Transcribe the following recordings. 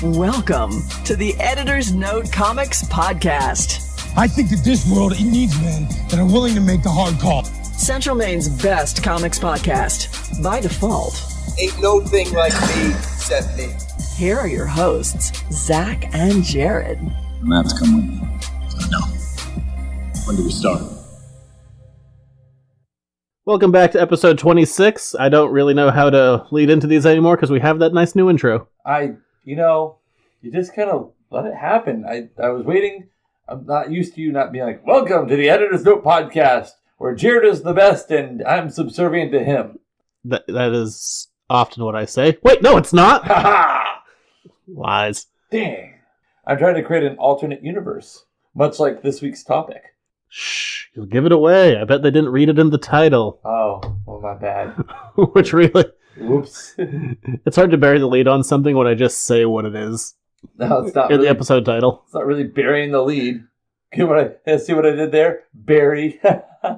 Welcome to the Editor's Note Comics Podcast. I think that this world, it needs men that are willing to make the hard call. Central Maine's best comics podcast, by default. Ain't no thing like me except me. Here are your hosts, Zach and Jared. Maps come with me. No. When do we start? Welcome back to episode 26. I don't really know how to lead into these anymore because we have that nice new intro. You just kind of let it happen. I was waiting. I'm not used to you not being like, welcome to the Editor's Note Podcast, where Jared is the best and I'm subservient to him. That is often what I say. Wait, no, it's not. Ha ha! Lies. Dang. I'm trying to create an alternate universe, much like this week's topic. Shh, you'll give it away. I bet they didn't read it in the title. Oh, well, my bad. Which really... Whoops. It's hard to bury the lead on something when I just say what it is. No, it's not in really, the episode title. It's not really burying the lead. See what I did there? Bury.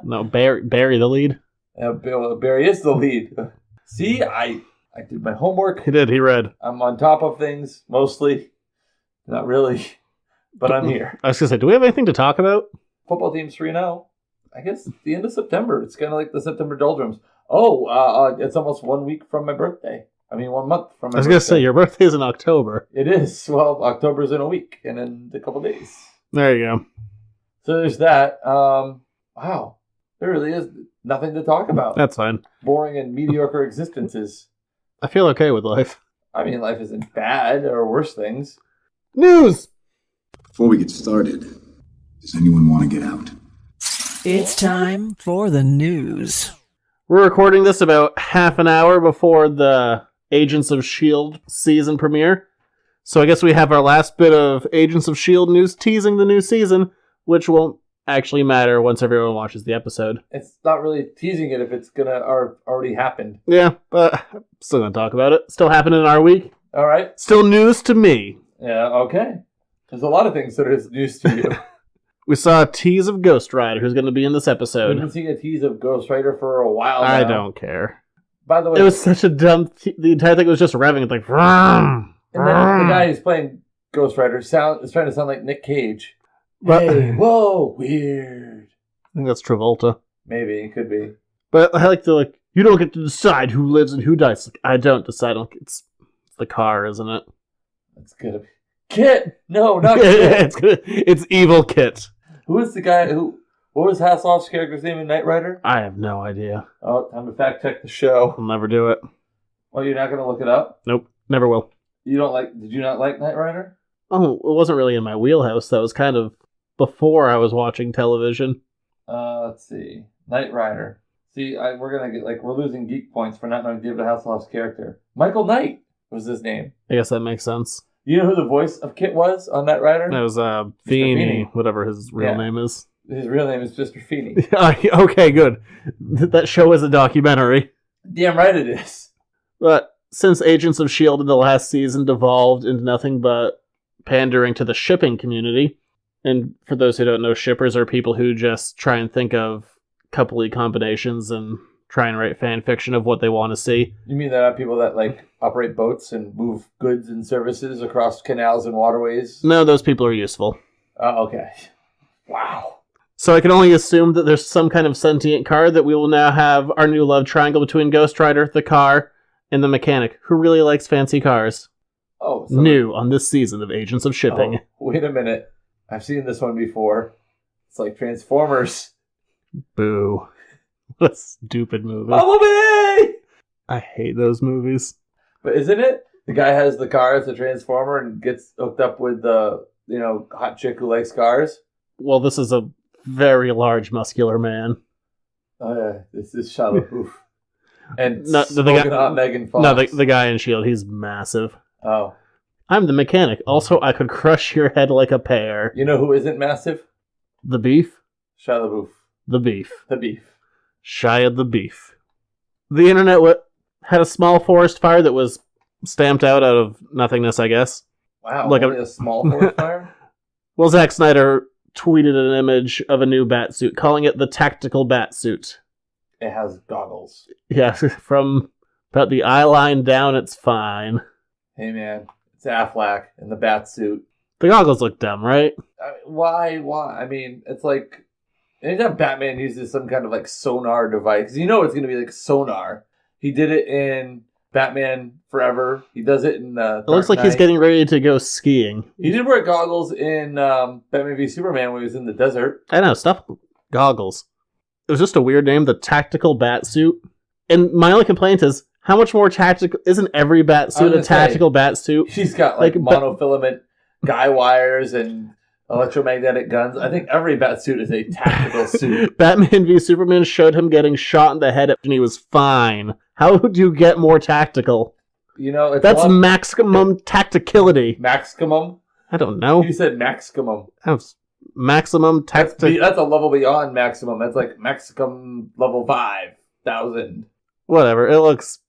No, bury the lead. Barry is the lead. See, I did my homework. He did, he read. I'm on top of things, mostly. Not really, but I'm here. I was going to say, do we have anything to talk about? Football team's 3-0. I guess it's the end of September. It's kind of like the September doldrums. Oh, it's almost 1 week from my birthday. 1 month from my birthday. I was going to say, your birthday is in October. It is. Well, October's in a week and in a couple days. There you go. So there's that. Wow. There really is nothing to talk about. That's fine. Boring and mediocre existences. I feel okay with life. I mean, life isn't bad. There are worse things. News! Before we get started, does anyone want to get out? It's time for the news. We're recording this about half an hour before the Agents of S.H.I.E.L.D. season premiere. So I guess we have our last bit of Agents of S.H.I.E.L.D. news teasing the new season, which won't actually matter once everyone watches the episode. It's not really teasing it if it's gonna already happened. Yeah, but I'm still gonna talk about it. Still happening in our week. All right. Still news to me. Yeah, okay. There's a lot of things that are news to you. We saw a tease of Ghost Rider, who's going to be in this episode. We've been seeing a tease of Ghost Rider for a while now. I don't care. By the way... It was such a dumb... The entire thing was just revving. It's like... And then the guy who's playing Ghost Rider is trying to sound like Nick Cage. But, hey, whoa, weird. I think that's Travolta. Maybe, it could be. But I like to, you don't get to decide who lives and who dies. Like, I don't decide. It's the car, isn't it? That's good. Kit! No, not Kit. It's Evil Kit. Who is the guy who... What was Hasselhoff's character's name in Knight Rider? I have no idea. Oh, time to fact check the show. I'll never do it. Well, you're not going to look it up? Nope, never will. Did you not like Knight Rider? Oh, it wasn't really in my wheelhouse. That was kind of before I was watching television. Let's see. Knight Rider. See, we're losing geek points for not knowing David Hasselhoff's character. Michael Knight was his name. I guess that makes sense. You know who the voice of Kit was on Knight Rider? That was Feeney, whatever his real name is. His real name is Mr. Feeney. Okay, good. That show is a documentary. Damn right it is. But since Agents of S.H.I.E.L.D. in the last season devolved into nothing but pandering to the shipping community, and for those who don't know, shippers are people who just try and think of coupley combinations and try and write fan fiction of what they want to see. You mean there are people that operate boats and move goods and services across canals and waterways? No, those people are useful. Okay. Wow. So I can only assume that there's some kind of sentient car that we will now have our new love triangle between Ghost Rider, the car, and the mechanic, who really likes fancy cars. Oh, so new on this season of Agents of Shipping. Oh, wait a minute. I've seen this one before. It's like Transformers. Boo. What a stupid movie. Bumblebee! I hate those movies. But isn't it? The guy has the car as a Transformer and gets hooked up with the, hot chick who likes cars. Well, this is a very large, muscular man. Oh, yeah. This is Shia LaBeouf. And the hot Megan Fox. No, the guy in S.H.I.E.L.D., he's massive. Oh. I'm the mechanic. Also, I could crush your head like a pear. You know who isn't massive? The beef? Shia LaBeouf. The beef. The beef. Shia the beef. The internet had a small forest fire that was stamped out of nothingness, I guess. Wow, only a small forest fire? Well, Zack Snyder tweeted an image of a new batsuit, calling it the tactical batsuit. It has goggles. Yeah, from about the eye line down, it's fine. Hey, man. It's Affleck in the bat suit. The goggles look dumb, right? I mean, why? I mean, it's like anytime Batman uses some kind of like sonar device, 'cause you know it's going to be like sonar. He did it in Batman Forever. He does it in It looks like he's getting ready to go skiing. He did wear goggles in Batman v Superman when he was in the desert. I know, stuff goggles. It was just a weird name, the tactical bat suit. And my only complaint is, how much more tactical... Isn't every bat suit a tactical bat suit? He's got like monofilament guy wires and electromagnetic guns. I think every bat suit is a tactical suit. Batman v Superman showed him getting shot in the head and he was fine. How would you get more tactical? You know, that's maximum tacticality. Maximum? I don't know. You said maximum. Maximum that's a level beyond maximum. That's like maximum level 5,000. Whatever. It looks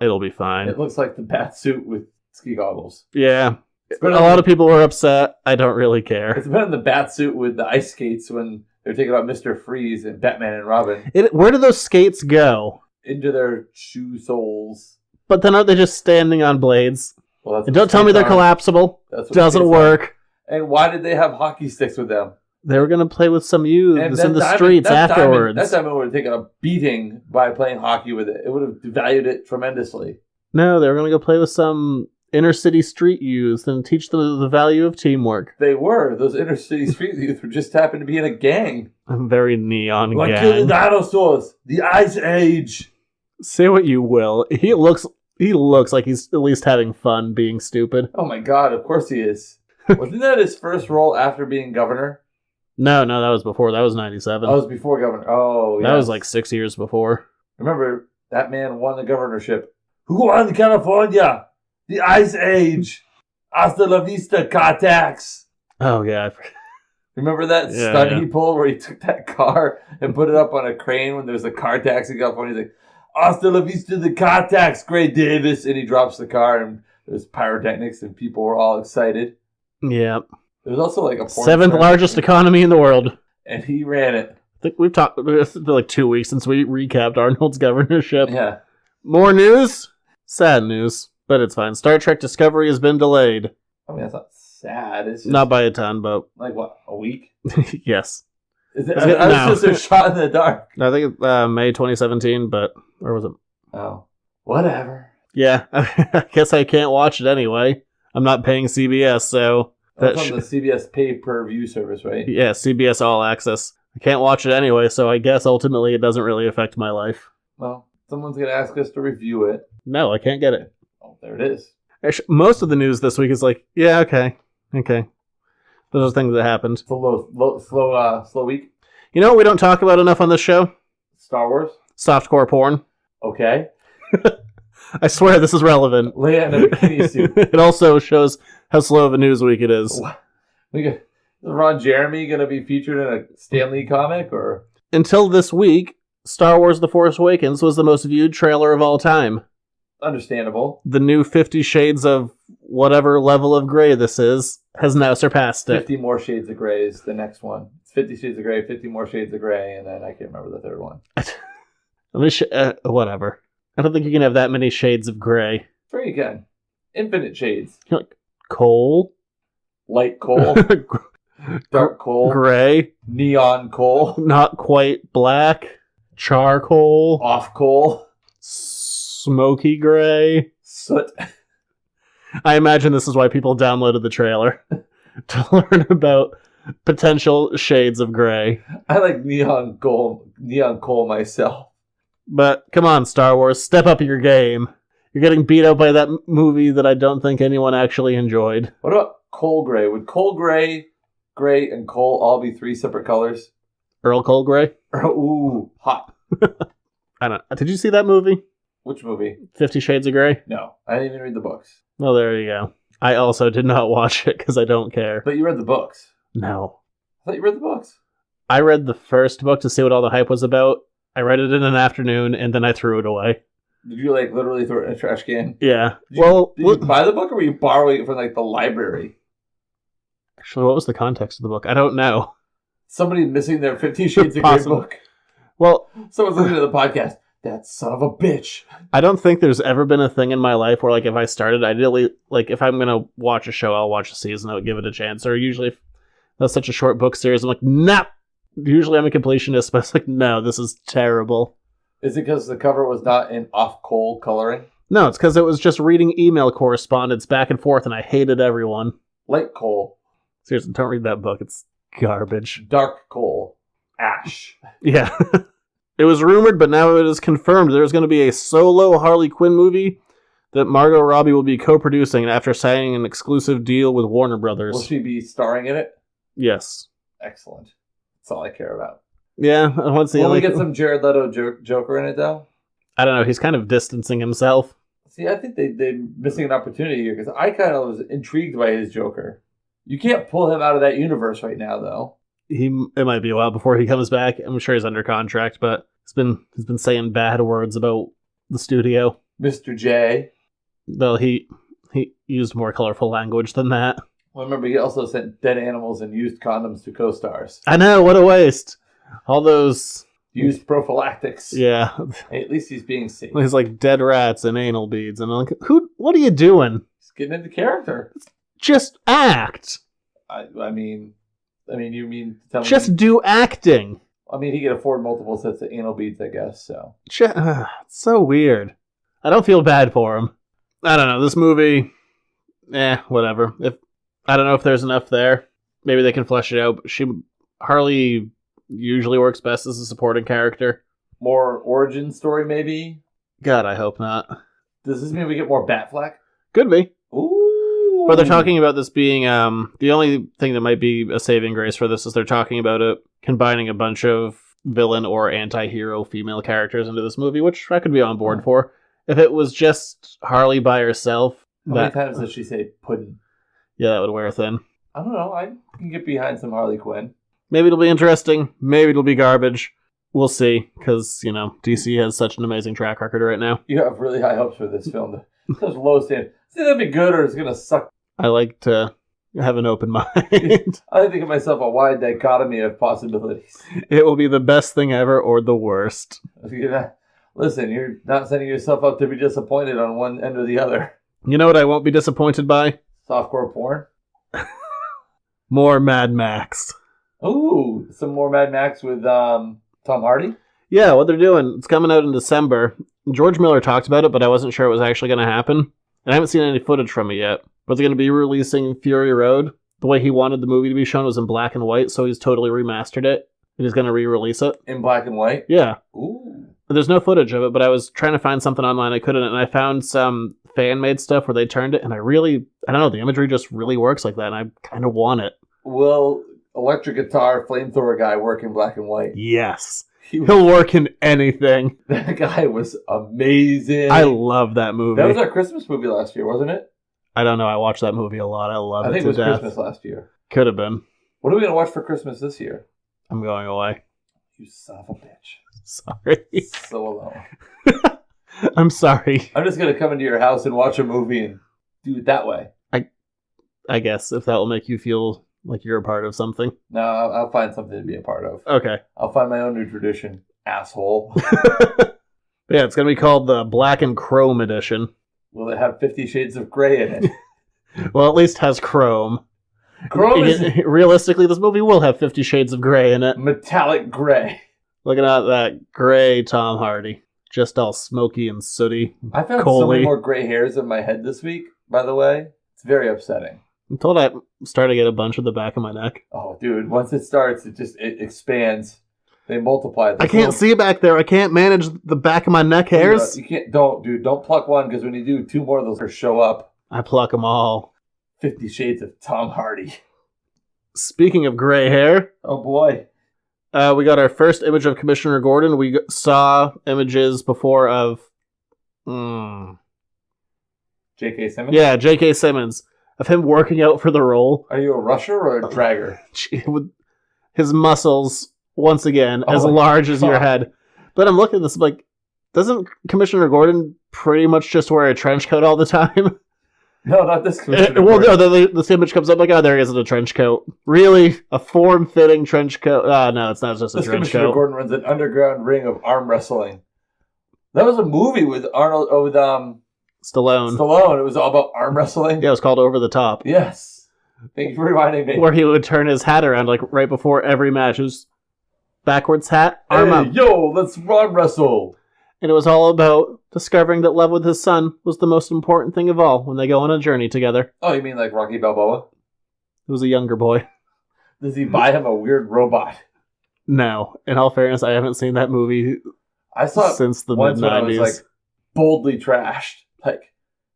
it'll be fine. It looks like the bat suit with ski goggles. Yeah. A lot of people were upset. I don't really care. It's been in the bat suit with the ice skates when they're taking out Mr. Freeze and Batman and Robin. Where do those skates go? Into their shoe soles. But then aren't they just standing on blades? Well, and don't tell me they're collapsible. Doesn't work. And why did they have hockey sticks with them? They were going to play with some youths in the streets afterwards. That Diamond would have taken a beating by playing hockey with it. It would have devalued it tremendously. No, they were going to go play with some inner city street youth and teach them the value of teamwork. They were. Those inner city street youth just happened to be in a gang. A very neon gang. Like kill the dinosaurs. The Ice Age. Say what you will. He looks like he's at least having fun being stupid. Oh my god, of course he is. Wasn't that his first role after being governor? No, that was before. That was 97. That was before governor. Oh, yeah. That was like 6 years before. Remember, that man won the governorship. Who won California? The Ice Age. Hasta la vista, Cartax. Oh, yeah. Remember that stunt he pulled where he took that car and put it up on a crane when there's a car tax in California? He's like, hasta la vista, the car tax, Gray Davis. And he drops the car and there's pyrotechnics and people were all excited. Yeah. There was also like a seventh largest economy in the world. And he ran it. I think we've talked, it's been like 2 weeks since we recapped Arnold's governorship. Yeah. More news? Sad news, but it's fine. Star Trek Discovery has been delayed. I mean, that's not sad. It's just not by a ton, but... Like what, a week? Yes. Is it, I was just a shot in the dark. I think May 2017, but... Where was it? Oh. Whatever. Yeah. I guess I can't watch it anyway. I'm not paying CBS, so... That's on the CBS pay-per-view service, right? Yeah, CBS All Access. I can't watch it anyway, so I guess ultimately it doesn't really affect my life. Well, someone's going to ask us to review it. No, I can't get it. Oh, there it is. Actually, most of the news this week is like, yeah, okay. Those are things that happened. It's a slow week. You know what we don't talk about enough on this show? Star Wars. Softcore porn. Okay. I swear this is relevant. Leia in a bikini suit. It also shows how slow of a news week it is. Is Ron Jeremy going to be featured in a Stan Lee comic? Or until this week, Star Wars The Force Awakens was the most viewed trailer of all time. Understandable. The new 50 Shades of whatever level of gray this is has now surpassed it. 50 More Shades of Grey is the next one. It's 50 Shades of Grey, 50 More Shades of Grey, and then I can't remember the third one. Whatever. I don't think you can have that many shades of gray. Sure you can. Infinite shades. Like coal? Light coal. Dark coal. Gray. Neon coal. Not quite black. Charcoal. Off coal. Smoky gray. Soot. I imagine this is why people downloaded the trailer. To learn about potential shades of gray. I like neon coal myself. But come on, Star Wars, step up your game. You're getting beat up by that movie that I don't think anyone actually enjoyed. What about coal gray? Would coal gray, and coal all be three separate colors? Earl Coal Gray? Ooh, hot. I don't. Did you see that movie? Which movie? 50 Shades of Grey? No, I didn't even read the books. Well, there you go. I also did not watch it because I don't care. But you read the books. No. I thought you read the books. I read the first book to see what all the hype was about. I read it in an afternoon, and then I threw it away. Did you, literally throw it in a trash can? Yeah. Did you buy the book, or were you borrowing it from, the library? Actually, what was the context of the book? I don't know. Somebody missing their 50 Shades of Grey book. Well... Someone's listening to the podcast. That son of a bitch. I don't think there's ever been a thing in my life where, like, if I started, ideally, like, if I'm gonna watch a show, I'll watch a season, I would give it a chance. Or usually, if that's such a short book series, I'm like, nah! Usually I'm a completionist, but it's like, no, this is terrible. Is it because the cover was not in off-coal coloring? No, it's because it was just reading email correspondence back and forth, and I hated everyone. Light coal. Seriously, don't read that book. It's garbage. Dark coal. Ash. Yeah. It was rumored, but now it is confirmed there's going to be a solo Harley Quinn movie that Margot Robbie will be co-producing after signing an exclusive deal with Warner Brothers. Will she be starring in it? Yes. Excellent. That's all I care about. Yeah, I want to see. Will we get some Jared Leto Joker in it, though? I don't know. He's kind of distancing himself. See, I think they're missing an opportunity here, because I kind of was intrigued by his Joker. You can't pull him out of that universe right now, though. It might be a while before he comes back. I'm sure he's under contract, but he's been saying bad words about the studio. Mr. J. Though he used more colorful language than that. Well, remember, he also sent dead animals and used condoms to co-stars. I know, what a waste. All those... Used prophylactics. Yeah. Hey, at least he's being safe. He's like dead rats and anal beads. And I'm like, what are you doing? He's getting into character. Just act. I mean, you mean to tell me... Just do acting. I mean, he can afford multiple sets of anal beads, I guess, so... It's so weird. I don't feel bad for him. I don't know, this movie... whatever. I don't know if there's enough there. Maybe they can flesh it out. Harley usually works best as a supporting character. More origin story, maybe? God, I hope not. Does this mean we get more Batfleck? Could be. Ooh. But they're talking about this being, the only thing that might be a saving grace for this is they're talking about it combining a bunch of villain or anti-hero female characters into this movie, which I could be on board for. If it was just Harley by herself... How many times does she say puddin'? Yeah, that would wear thin. I don't know. I can get behind some Harley Quinn. Maybe it'll be interesting. Maybe it'll be garbage. We'll see, because, DC has such an amazing track record right now. You have really high hopes for this film. Those low standards. Is it going to be good or is it going to suck? I like to have an open mind. I like to give myself a wide dichotomy of possibilities. It will be the best thing ever or the worst. Listen, you're not setting yourself up to be disappointed on one end or the other. You know what I won't be disappointed by? Softcore porn? More Mad Max. Ooh, some more Mad Max with Tom Hardy? Yeah, what they're doing. It's coming out in December. George Miller talked about it, but I wasn't sure it was actually going to happen. And I haven't seen any footage from it yet. But they're going to be releasing Fury Road. The way he wanted the movie to be shown was in black and white, so he's totally remastered it. And he's going to re-release it. In black and white? Yeah. Ooh. There's no footage of it, but I was trying to find something online. I couldn't, and I found some fan-made stuff where they turned it, and I don't know, the imagery just really works like that, and I kind of want it. Will electric guitar flamethrower guy work in black and white? Yes. He'll work in anything. That guy was amazing. I love that movie. That was our Christmas movie last year, wasn't it? I don't know. I watched that movie a lot. I love it. I think it was death. Christmas last year. Could have been. What are we going to watch for Christmas this year? I'm going away. You son of a bitch. Sorry. So alone. I'm sorry. I'm just going to come into your house and watch a movie and do it that way. I guess, if that will make you feel like you're a part of something. No, I'll find something to be a part of. Okay. I'll find my own new tradition, asshole. Yeah, it's going to be called the Black and Chrome Edition. Will it have 50 Shades of Grey in it? Well, at least has chrome. Chrome is... Realistically, this movie will have 50 Shades of Grey in it. Metallic gray. Looking at that gray Tom Hardy. Just all smoky and sooty. I found so many more gray hairs in my head this week, by the way. It's very upsetting. I'm told I'm starting to get a bunch at the back of my neck. Oh, dude. Once it starts, it expands. They multiply. I can't see back there. I can't manage the back of my neck hairs. You can't. Don't pluck one, because when you do, 2 more of those show up. I pluck them all. 50 Shades of Tom Hardy. Speaking of gray hair. Oh, boy. We got our first image of Commissioner Gordon. We saw images before of... J.K. Simmons? Yeah, J.K. Simmons. Of him working out for the role. Are you a rusher or a dragger? With his muscles, once again, as large as your head. But I'm looking at this, like, doesn't Commissioner Gordon pretty much just wear a trench coat all the time? No, not this Commissioner Well, Gordon. no, this image comes up like, oh, there he is in a trench coat. Really? A form-fitting trench coat? No, it's not just a trench Commissioner coat. Gordon runs an underground ring of arm wrestling. That was a movie with Arnold, with Stallone. Stallone. It was all about arm wrestling. Yeah, it was called Over the Top. Yes. Thank you for reminding me. Where he would turn his hat around, like, right before every match. It was backwards hat, arm up. Yo, let's arm wrestle. And it was all about discovering that love with his son was the most important thing of all when they go on a journey together. Oh, you mean like Rocky Balboa? It was a younger boy. Does he buy him a weird robot? No. In all fairness, I haven't seen that movie I saw it since the once when I mid-90s. was like boldly trashed. Like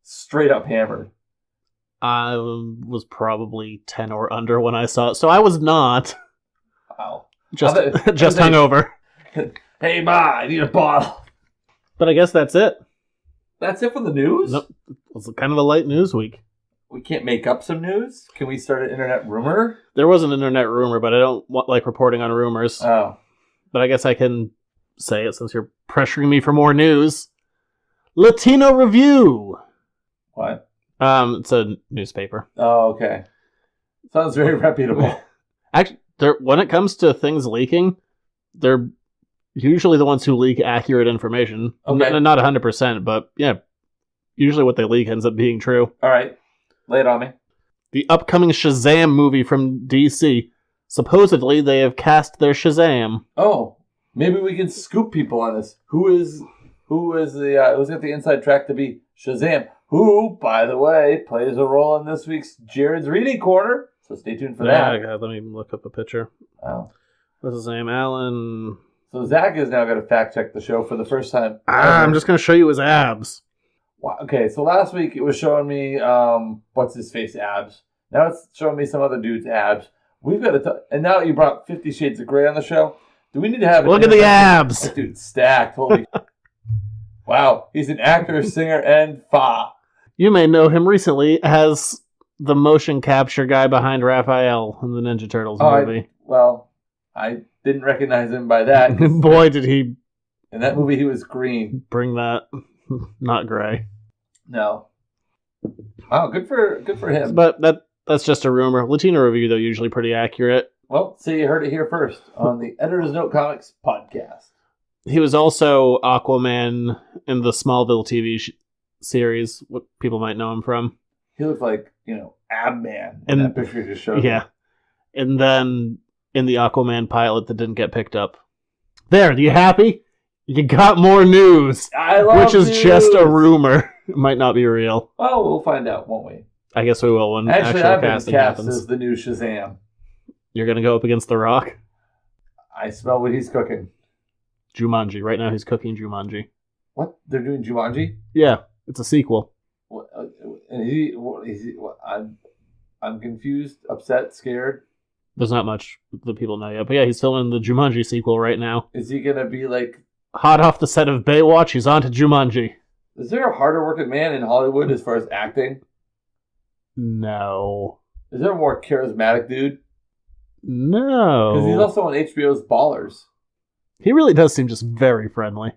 straight up hammered. I was probably 10 or under when I saw it, so I was not. Wow. Just hungover. Hey, Ma, I need a bottle. But I guess that's it. That's it for the news? Nope. It was kind of a light news week. We can't make up some news? Can we start an internet rumor? There was an internet rumor, but I don't like reporting on rumors. Oh. But I guess I can say it since you're pressuring me for more news. Latino Review. What? It's a newspaper. Oh, okay. Sounds very reputable. Actually, when it comes to things leaking, they're usually the ones who leak accurate information. Okay. Not 100%, but yeah, usually what they leak ends up being true. All right. Lay it on me. The upcoming Shazam movie from DC. Supposedly, they have cast their Shazam. Oh, maybe we can scoop people on this. Who's got the inside track to be Shazam? Who, by the way, plays a role in this week's Jared's Reading Corner. So stay tuned for that. God, let me look up a picture. Oh. What's his name? Alan. So Zach is now going to fact check the show for the first time. I'm just going to show you his abs. Wow. Okay, so last week it was showing me what's his face abs. Now it's showing me some other dude's abs. We've got to, and now you brought 50 Shades of Grey on the show. Do we need to have? Look at the abs. That dude's stacked. Holy! Wow, he's an actor, singer, and fa. You may know him recently as the motion capture guy behind Raphael in the Ninja Turtles movie. I didn't recognize him by that. Boy, did he! In that movie, he was green. Bring that, not gray. No. Wow, good for him. But that's just a rumor. Latino Review, though, usually pretty accurate. Well, so you heard it here first on the Editor's Note Comics podcast. He was also Aquaman in the Smallville TV series, what people might know him from. He looked like, Ab Man in that picture you just showed. Yeah. And then in the Aquaman pilot that didn't get picked up. There, you happy? You got more news. I love which is news. Just a rumor. It might not be real. Well, we'll find out, won't we? I guess we will when Actually, actual I've been casting cast happens. as the new Shazam. You're going to go up against The Rock? I smell what he's cooking. Jumanji. Right now he's cooking Jumanji. What? They're doing Jumanji? Yeah, it's a sequel. What, I'm confused, upset, scared. There's not much that people know yet. But yeah, he's filming the Jumanji sequel right now. Is he going to be like... Hot off the set of Baywatch, he's on to Jumanji. Is there a harder working man in Hollywood as far as acting? No. Is there a more charismatic dude? No. Because he's also on HBO's Ballers. He really does seem just very friendly.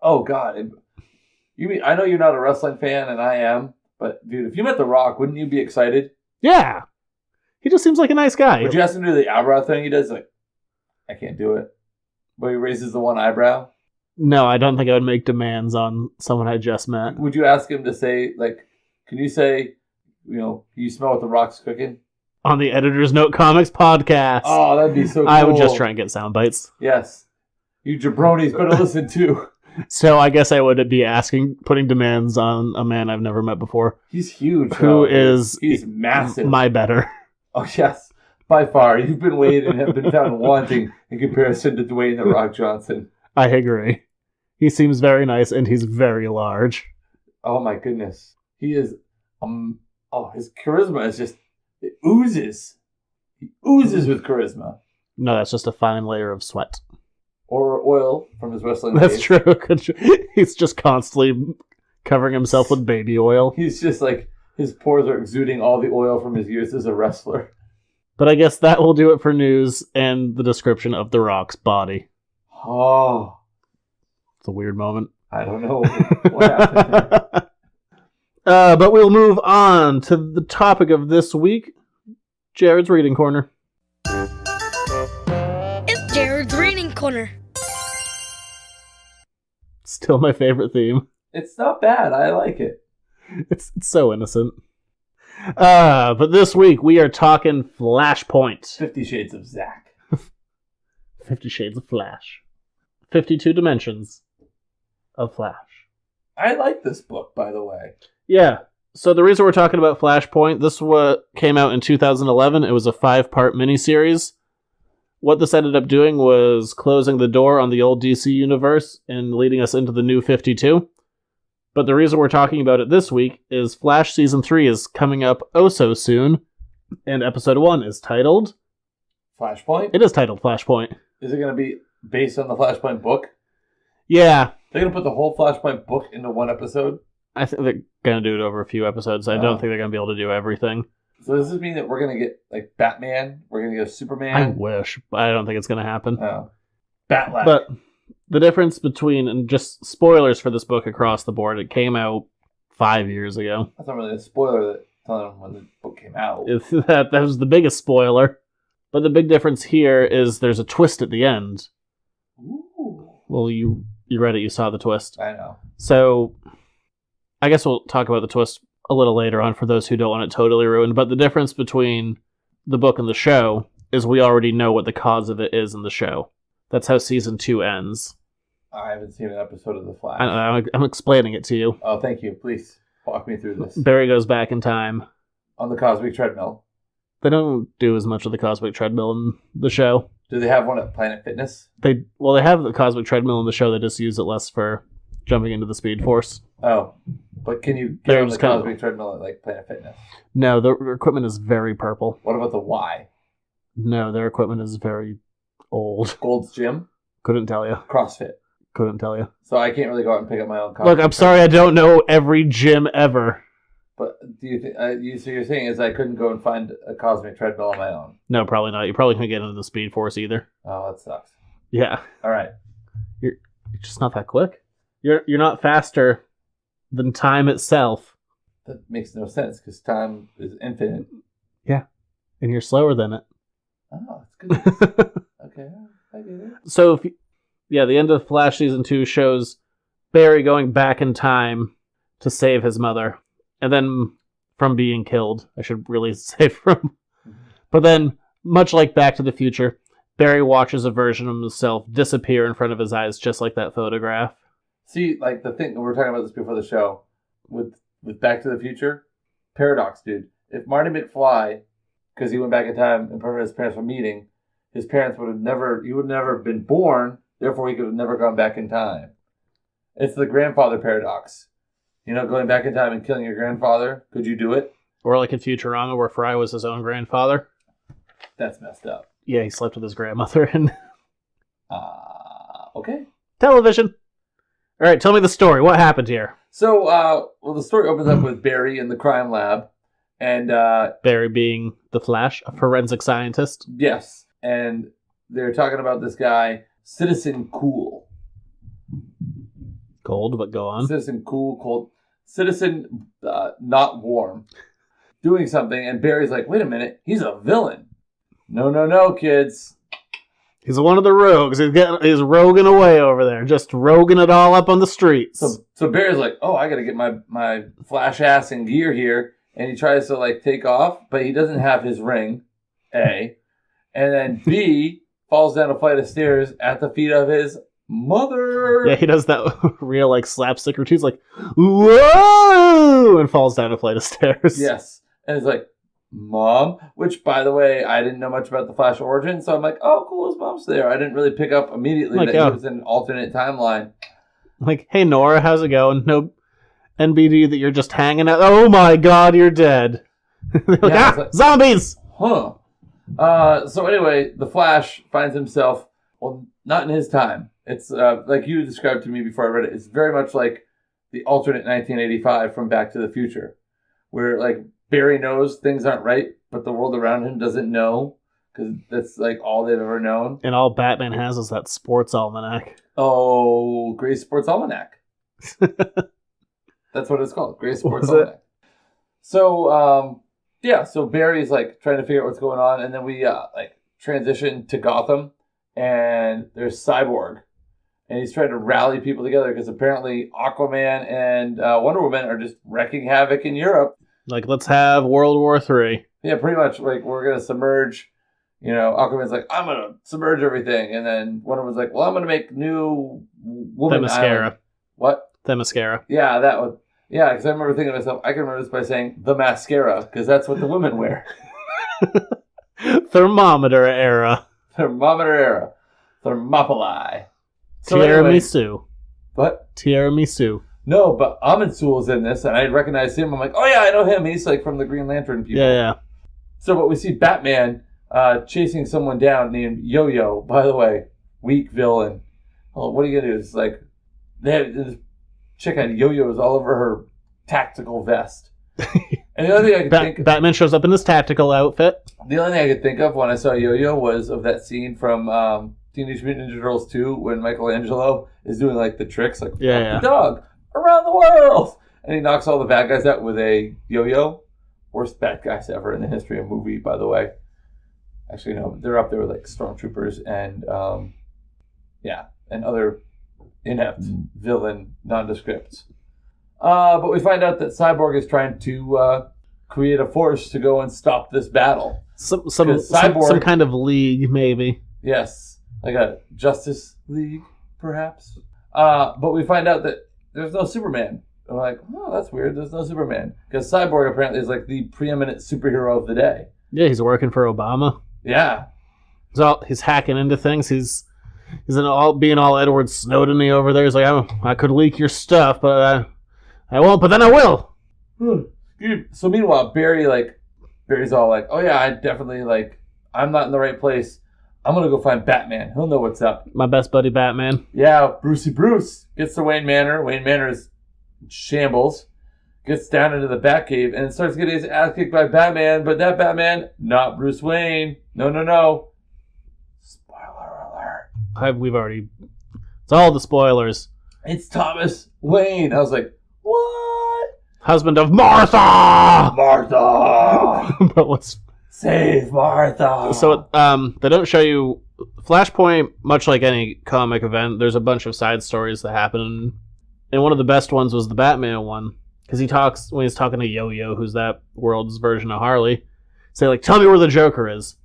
Oh, God. You mean, I know you're not a wrestling fan, and I am, but, dude, if you met The Rock, wouldn't you be excited? Yeah. He just seems like a nice guy. Would you ask him to do the eyebrow thing he does? Like, I can't do it. But he raises the one eyebrow? No, I don't think I would make demands on someone I just met. Would you ask him to say, like, can you say, you smell what The Rock's cooking? On the Editor's Note Comics podcast. Oh, that'd be so cool. I would just try and get sound bites. Yes. You jabronis better listen too. So I guess I would be putting demands on a man I've never met before. He's huge. He's massive. My better. Oh, yes. By far. You've been weighed and have been found wanting in comparison to Dwayne The Rock Johnson. I agree. He seems very nice and he's very large. Oh my goodness. He is, his charisma is just, it oozes. He oozes with charisma. No, that's just a fine layer of sweat. Or oil from his wrestling That's days. true. He's just constantly covering himself with baby oil. He's just like, his pores are exuding all the oil from his years as a wrestler. But I guess that will do it for news and the description of The Rock's body. Oh. It's a weird moment. I don't know what happened there. But we'll move on to the topic of this week, Jared's Reading Corner. It's Jared's Reading Corner. It's still my favorite theme. It's not bad. I like it. It's so innocent. But this week we are talking Flashpoint. 50 Shades of Zack. 50 Shades of Flash. 52 dimensions of Flash. I like this book, by the way. Yeah. So the reason we're talking about Flashpoint, this came out in 2011. It was a 5-part miniseries. What this ended up doing was closing the door on the old DC universe and leading us into the new 52. But the reason we're talking about it this week is Flash Season 3 is coming up oh so soon, and Episode 1 is titled... Flashpoint? It is titled Flashpoint. Is it going to be based on the Flashpoint book? Yeah. They're going to put the whole Flashpoint book into one episode? I think they're going to do it over a few episodes. I don't think they're going to be able to do everything. So does this mean that we're going to get, like, Batman? We're going to get Superman? I wish, but I don't think it's going to happen. Oh. Batlack. But the difference between, and just spoilers for this book across the board, it came out 5 years ago. That's not really a spoiler that telling them when the book came out. That was the biggest spoiler. But the big difference here is there's a twist at the end. Ooh. Well, you read it, you saw the twist. I know. So, I guess we'll talk about the twist a little later on for those who don't want it totally ruined. But the difference between the book and the show is we already know what the cause of it is in the show. That's how Season 2 ends. I haven't seen an episode of The Flash. I'm explaining it to you. Oh, thank you. Please walk me through this. Barry goes back in time. On the Cosmic Treadmill. They don't do as much of the Cosmic Treadmill in the show. Do they have one at Planet Fitness? They have the Cosmic Treadmill in the show. They just use it less for jumping into the Speed Force. Oh, but can you get on the Cosmic Treadmill at like Planet Fitness? No, their equipment is very purple. What about the Y? No, their equipment is very old. Gold's Gym? Couldn't tell you. CrossFit? Couldn't tell you. So I can't really go out and pick up my own Cosmic Look, I'm sorry I don't know every gym ever. But do you think? So you're saying is I couldn't go and find a Cosmic Treadmill on my own? No, probably not. You probably couldn't get into the Speed Force either. Oh, that sucks. Yeah. All right. You're just not that quick. You're not faster than time itself. That makes no sense because time is infinite. Yeah. And you're slower than it. Oh, that's good. Okay, I get it. So, the end of Flash Season 2 shows Barry going back in time to save his mother. And then from being killed. I should really say from. But then, much like Back to the Future, Barry watches a version of himself disappear in front of his eyes, just like that photograph. See, like the thing, we were talking about this before the show, with Back to the Future, paradox, dude. If Marty McFly, because he went back in time and prevented his parents from meeting, his parents he would never have been born, therefore he could have never gone back in time. It's the grandfather paradox. You know, going back in time and killing your grandfather, could you do it? Or like in Futurama, where Fry was his own grandfather. That's messed up. Yeah, he slept with his grandmother and... Okay. Television. All right, tell me the story. What happened here? So, the story opens up with Barry in the crime lab. And, Barry being the Flash, a forensic scientist. Yes. And they're talking about this guy, Citizen Cool. Cold, but go on. Citizen Cool, cold. Citizen Not Warm. Doing something, and Barry's like, wait a minute, he's a villain. No, kids. He's one of the rogues. He's roguing away over there, just roguing it all up on the streets. So Barry's like, oh, I gotta get my Flash ass in gear here. And he tries to, like, take off, but he doesn't have his ring, A. And then B, falls down a flight of stairs at the feet of his mother. Yeah, he does that real, like, slapstick routine. He's like, whoa! And falls down a flight of stairs. Yes. And it's like, Mom? Which, by the way, I didn't know much about the Flash origin, so I'm like, oh, cool, his mom's there. I didn't really pick up immediately that he was in an alternate timeline. Like, hey, Nora, how's it going? No NBD that you're just hanging out. Oh my god, you're dead. Like, zombies! Huh. So anyway, the Flash finds himself, well, not in his time. It's like you described to me before I read it. It's very much like the alternate 1985 from Back to the Future, where like Barry knows things aren't right, but the world around him doesn't know because that's like all they've ever known. And all Batman has is that sports almanac. Oh, Gray's Sports Almanac. That's what it's called, Gray's Sports Almanac. So, so Barry's like trying to figure out what's going on, and then we like transition to Gotham, and there's Cyborg, and he's trying to rally people together because apparently Aquaman and Wonder Woman are just wrecking havoc in Europe. Like, let's have World War III. Yeah, pretty much. Like, we're going to submerge. You know, Aquaman's like, I'm going to submerge everything. And then Wonder Woman's like, well, I'm going to make new woman Themyscira. island. What? Themyscira. Yeah, that one. Yeah, because I remember thinking to myself, I can remember this by saying the mascara, because that's what the women wear. Thermometer era. Thermometer era. Thermopylae. So anyway, Tiramisu. what? Tiramisu. No, but Amansul's in this, and I recognize him. I'm like, oh yeah, I know him. He's like from the Green Lantern people. Yeah. So, but we see Batman chasing someone down named Yo-Yo. By the way, weak villain. Oh, what are you gonna do? It's like this chick had yo-yos all over her tactical vest. And the only thing I could think, Batman shows up in his tactical outfit. the only thing I could think of when I saw Yo-Yo was of that scene from Teenage Mutant Ninja Turtles 2 when Michelangelo is doing like the tricks, like the dog around the world, and he knocks all the bad guys out with a yo-yo. Worst bad guys ever in the history of movie, by the way. Actually, no, they're up there with like stormtroopers and and other inept villain nondescripts. But we find out that Cyborg is trying to create a force to go and stop this battle. Some kind of league, maybe. Yes, like a Justice League, perhaps. But we find out that there's no Superman. And we're like, oh, that's weird. There's no Superman. Because Cyborg apparently is like the preeminent superhero of the day. Yeah, he's working for Obama. Yeah. He's hacking into things. He's being all Edward Snowden-y over there. He's like, I could leak your stuff, but I won't, but then I will. So meanwhile, Barry's all like, oh yeah, I definitely, I'm not in the right place. I'm going to go find Batman. He'll know what's up. My best buddy Batman. Yeah, Brucey Bruce gets to Wayne Manor. Wayne Manor is shambles. Gets down into the Batcave and starts getting his ass kicked by Batman. But that Batman, not Bruce Wayne. No. Spoiler alert. We've already... It's all the spoilers. It's Thomas Wayne. I was like, what? Husband of Martha! But what's... Save Martha! So, they don't show you... Flashpoint, much like any comic event, there's a bunch of side stories that happen. And one of the best ones was the Batman one. Because when he's talking to Yo-Yo, who's that world's version of Harley, say, like, tell me where the Joker is.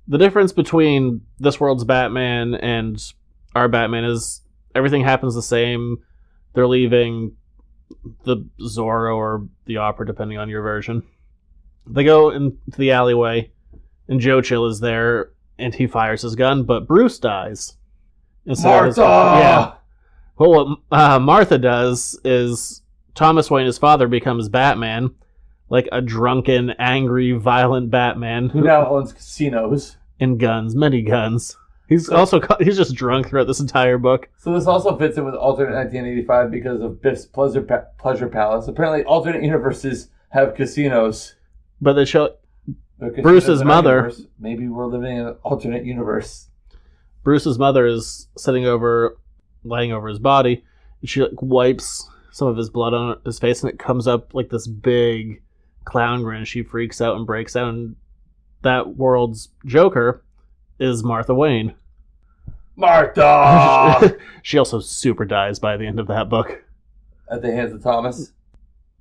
The difference between this world's Batman and our Batman is everything happens the same. They're leaving the Zorro or the Opera, depending on your version. They go into the alleyway, and Joe Chill is there, and he fires his gun, but Bruce dies. Martha! Well, what Martha does is Thomas Wayne, his father, becomes Batman, like a drunken, angry, violent Batman who now owns casinos and guns, many guns. He's just drunk throughout this entire book. So this also fits in with alternate 1985 because of Biff's Pleasure Palace. Apparently, alternate universes have casinos. But they show Bruce's mother. Maybe we're living in an alternate universe. Bruce's mother is laying over his body, and she wipes some of his blood on his face, and it comes up like this big clown grin. She freaks out and breaks out, and that world's Joker is Martha Wayne. Martha! She also super dies by the end of that book. At the hands of Thomas?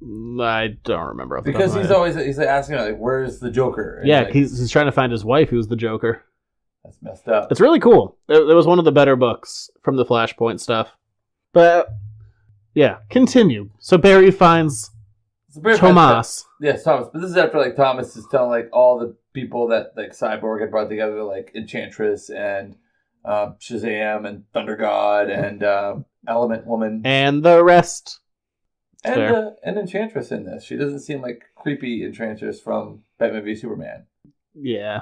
I don't remember. Because he's asking, like, where's the Joker? And yeah, he's trying to find his wife, who's the Joker. That's messed up. It's really cool. It was one of the better books from the Flashpoint stuff. But, yeah, continue. So Barry finds Thomas. Yes, Thomas. But this is after, Thomas is telling, all the people that, Cyborg had brought together, Enchantress and Shazam and Thunder God and Element Woman. And the rest. And Enchantress in this. She doesn't seem like creepy Enchantress from Batman v Superman. Yeah.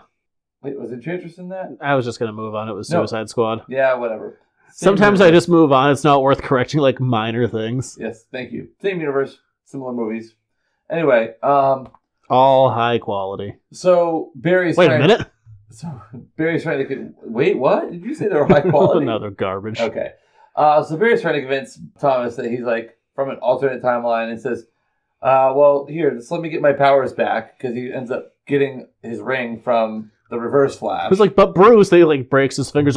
Wait, was Enchantress in that? I was just going to move on. It was Suicide Squad. Yeah, whatever. Sometimes I just move on. It's not worth correcting, minor things. Yes, thank you. Same universe, similar movies. Anyway, all high quality. So Barry's Wait a minute. So Barry's trying to... Wait, what? Did you say they were high quality? No, they're garbage. Okay. So Barry's trying to convince Thomas that he's, from an alternate timeline and says, well, here, just let me get my powers back, because he ends up getting his ring from the Reverse Flash. It's but Bruce, they breaks his fingers,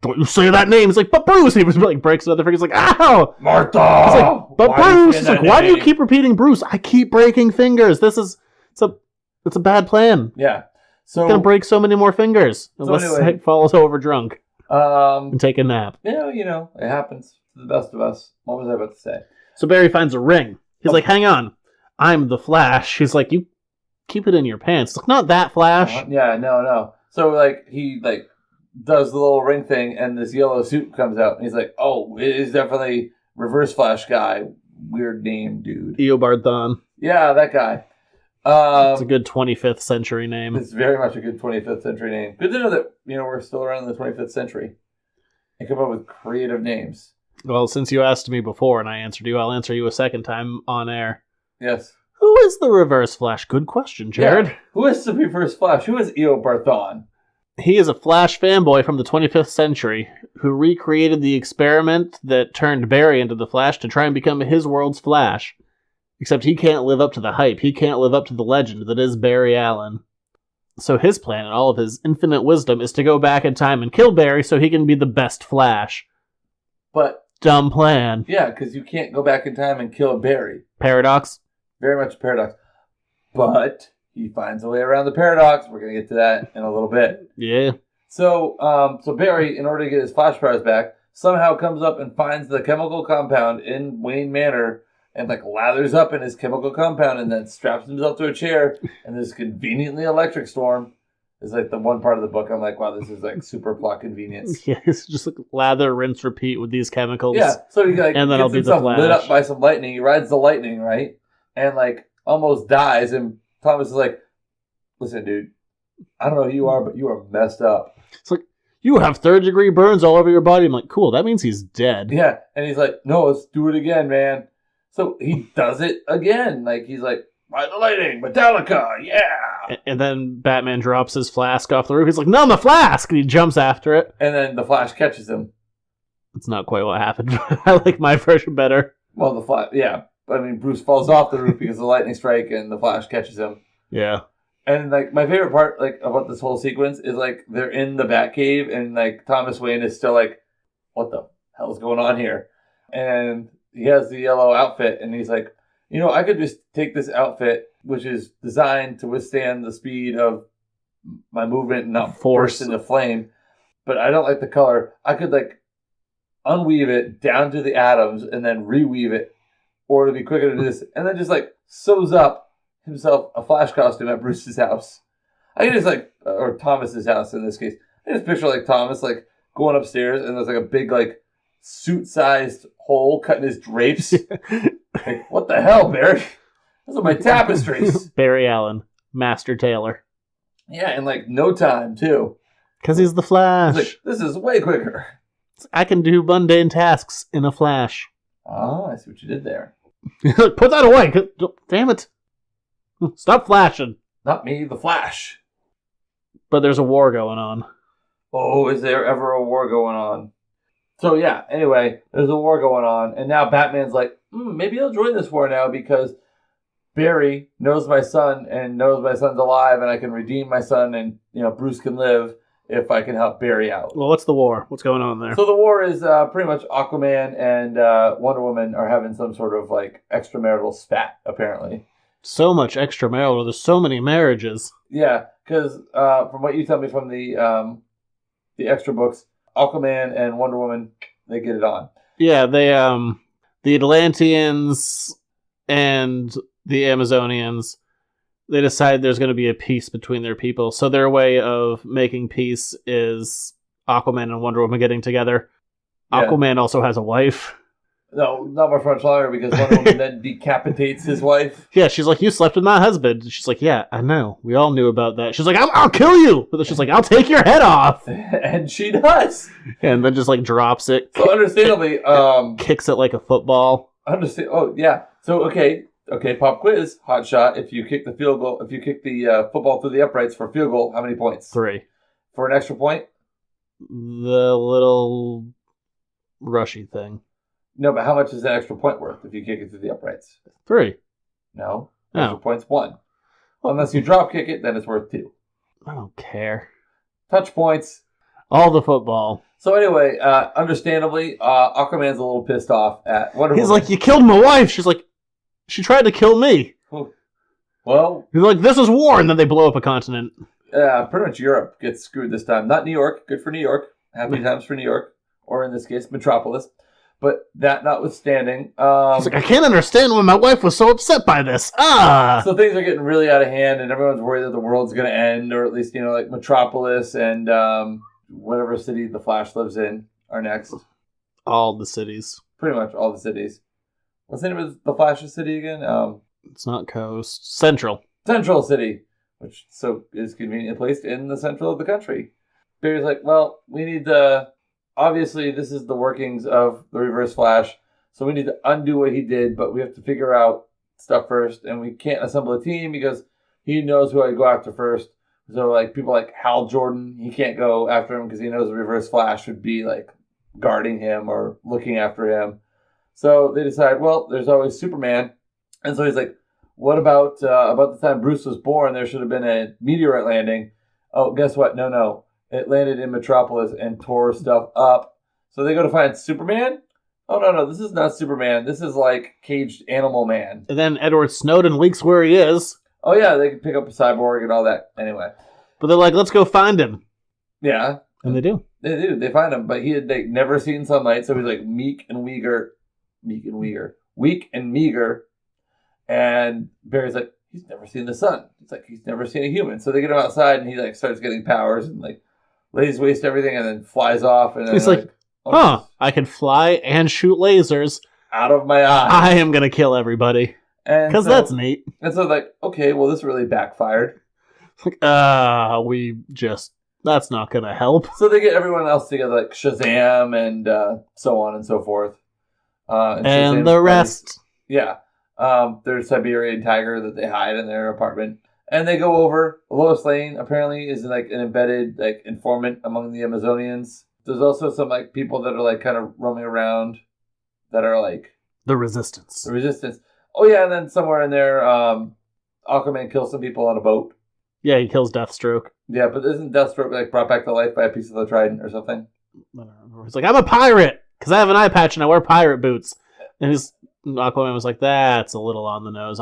don't you say that name. He's like, but Bruce. He was like, breaks another finger. He's like, ow! Martha! He's like, but Bruce. He's like, why do you keep repeating Bruce? I keep breaking fingers. It's a bad plan. Yeah. So I'm going to break so many more fingers. Unless Hank falls over drunk. And take a nap. Yeah, it happens to the best of us. What was I about to say? So Barry finds a ring. He's like, hang on. I'm the Flash. He's like, you keep it in your pants. It's like, not that Flash. Yeah, no. So, like, he, like, does the little ring thing, and this yellow suit comes out, and he's like, oh, it is definitely Reverse Flash guy. Weird name, dude. Eobard Thawne. Yeah, that guy. It's a good 25th century name. It's very much a good 25th century name. Good to know that, we're still around in the 25th century. And come up with creative names. Well, since you asked me before and I answered you, I'll answer you a second time on air. Yes. Who is the Reverse Flash? Good question, Jared. Yeah. Who is the Reverse Flash? Who is Eobard Thawne? He is a Flash fanboy from the 25th century who recreated the experiment that turned Barry into the Flash to try and become his world's Flash. Except he can't live up to the hype. He can't live up to the legend that is Barry Allen. So his plan, in all of his infinite wisdom, is to go back in time and kill Barry so he can be the best Flash. But dumb plan. Yeah, because you can't go back in time and kill Barry. Paradox? Very much a paradox. But he finds a way around the paradox. We're going to get to that in a little bit. Yeah. So Barry, in order to get his Flash powers back, somehow comes up and finds the chemical compound in Wayne Manor and like lathers up in his chemical compound and then straps himself to a chair. And this conveniently electric storm is like the one part of the book I'm like, wow, this is like super plot convenience. Yeah, it's just like lather, rinse, repeat with these chemicals. Yeah, so he like and then gets I'll be himself the Flash. lit up by some lightning. He rides the lightning, right? And like almost dies. And Thomas is like, listen, dude, I don't know who you are, but you are messed up. It's like, you have third-degree burns all over your body. I'm like, cool, that means he's dead. Yeah, and he's like, no, let's do it again, man. So he does it again. Like, he's like, ride the lightning, Metallica, yeah! And then Batman drops his flask off the roof. He's like, no, my flask! And he jumps after it. And then the Flash catches him. That's not quite what happened. I like my version better. Well, the Flash, yeah. I mean, Bruce falls off the roof because of the lightning strike, and the Flash catches him. Yeah. And, like, my favorite part, like, about this whole sequence is, like, they're in the Batcave, and, like, Thomas Wayne is still like, what the hell is going on here? And he has the yellow outfit, and he's like, I could just take this outfit, which is designed to withstand the speed of my movement and not burst into flame, but I don't like the color. I could, like, unweave it down to the atoms and then reweave it, or it'd be quicker to do this, and then just, like, sews up himself a Flash costume at Bruce's house. I can just, like, or Thomas's house in this case. I just picture, like, Thomas, like, going upstairs, and there's, like, a big, like, suit-sized hole cut in his drapes. Like, what the hell, Barry? Those are my tapestries. Barry Allen, master tailor. Yeah, in, like, no time, too. Because he's the Flash. He's like, this is way quicker. I can do mundane tasks in a flash. Oh, I see what you did there. Put that away. Damn it. Stop flashing. Not me, the Flash. But there's a war going on. Oh, is there ever a war going on? So, yeah, anyway, there's a war going on. And now Batman's like, maybe I'll join this war now because Barry knows my son and knows my son's alive and I can redeem my son and, Bruce can live if I can help Barry out. Well, what's the war? What's going on there? So the war is pretty much Aquaman and Wonder Woman are having some sort of, like, extramarital spat, apparently. So much extramarital. There's so many marriages. Yeah, because from what you tell me from the extra books, Aquaman and Wonder Woman, they get it on. Yeah, they the Atlanteans and the Amazonians, they decide there's going to be a peace between their people. So their way of making peace is Aquaman and Wonder Woman getting together. Yeah. Aquaman also has a wife. No, not much longer because Wonder Woman then decapitates his wife. Yeah, she's like, you slept with my husband. She's like, yeah, I know. We all knew about that. She's like, I'll kill you. But then she's like, I'll take your head off. And she does. And then just like drops it. So understandably, kicks it like a football. Oh, yeah. So, okay, pop quiz, hot shot. If you kick the field goal, if you kick the football through the uprights for a field goal, how many points? 3. For an extra point? The little rushy thing. No, but how much is that extra point worth if you kick it through the uprights? 3. No. Extra point's 1. Unless you drop kick it, then it's worth 2. I don't care. Touch points. All the football. So anyway, understandably, Aquaman's a little pissed off at Wonder He's Woman. like, you killed my wife. She's like, she tried to kill me. Well, He's like, this is war, and then they blow up a continent. pretty much Europe gets screwed this time. Not New York. Good for New York. Happy times for New York. Or in this case, Metropolis. But that notwithstanding... He's like, I can't understand why my wife was so upset by this. So things are getting really out of hand, and everyone's worried that the world's going to end, or at least, like Metropolis and whatever city the Flash lives in are next. All the cities. Pretty much all the cities. What's the name of the Flash's city again? It's not Coast. Central. Central City, which is conveniently placed in the central of the country. Barry's like, well, we need to... Obviously, this is the workings of the Reverse Flash, so we need to undo what he did, but we have to figure out stuff first, and we can't assemble a team because he knows who I go after first. So, like, people like Hal Jordan, he can't go after him because he knows the Reverse Flash would be, like, guarding him or looking after him. So they decide, well, there's always Superman. And so he's like, what about the time Bruce was born, there should have been a meteorite landing. Oh, guess what? No. It landed in Metropolis and tore stuff up. So they go to find Superman? Oh, no, this is not Superman. This is like Caged Animal Man. And then Edward Snowden leaks where he is. Oh, yeah, they can pick up a cyborg and all that. Anyway. But they're like, let's go find him. Yeah. And they do. They do. They find him. But he had never seen sunlight, so he's like weak and meager. And Barry's like, he's never seen the sun. It's like he's never seen a human. So they get him outside, and he like starts getting powers and like lays waste everything, and then flies off. And then he's like, I can fly and shoot lasers out of my eye. I am gonna kill everybody because that's neat. And so like, okay, well this really backfired. Like, that's not gonna help. So they get everyone else together, like Shazam and so on and so forth. And the rest. Yeah. There's Siberian tiger that they hide in their apartment. And they go over. Lois Lane apparently is like an embedded like informant among the Amazonians. There's also some like people that are like kind of roaming around that are like the Resistance. The Resistance. Oh yeah, and then somewhere in there, Aquaman kills some people on a boat. Yeah, he kills Deathstroke. Yeah, but isn't Deathstroke like brought back to life by a piece of the trident or something? He's like, I'm a pirate because I have an eye patch and I wear pirate boots. And Aquaman was like, that's a little on the nose.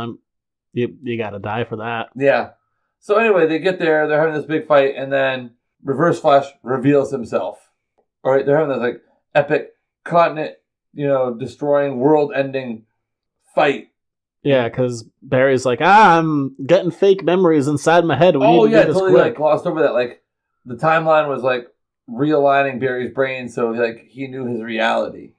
You gotta die for that. Yeah. So anyway, they get there, they're having this big fight, and then Reverse Flash reveals himself. Alright, they're having this like epic continent, destroying, world-ending fight. Yeah, because Barry's like, I'm getting fake memories inside my head. We need to do this totally quick. like glossed over that. Like the timeline was like realigning Barry's brain, so like he knew his reality.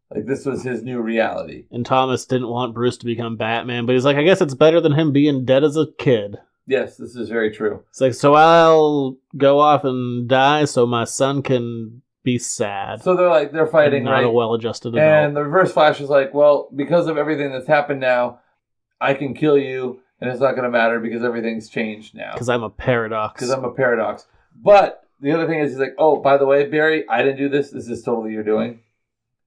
Like, this was his new reality. And Thomas didn't want Bruce to become Batman, but he's like, I guess it's better than him being dead as a kid. Yes, this is very true. It's like, so I'll go off and die so my son can be sad. So they're fighting, not right? a well-adjusted adult. And the Reverse Flash is like, well, because of everything that's happened now, I can kill you, and it's not going to matter because everything's changed now. Because I'm a paradox. But the other thing is, he's like, oh, by the way, Barry, I didn't do this. This is totally your doing.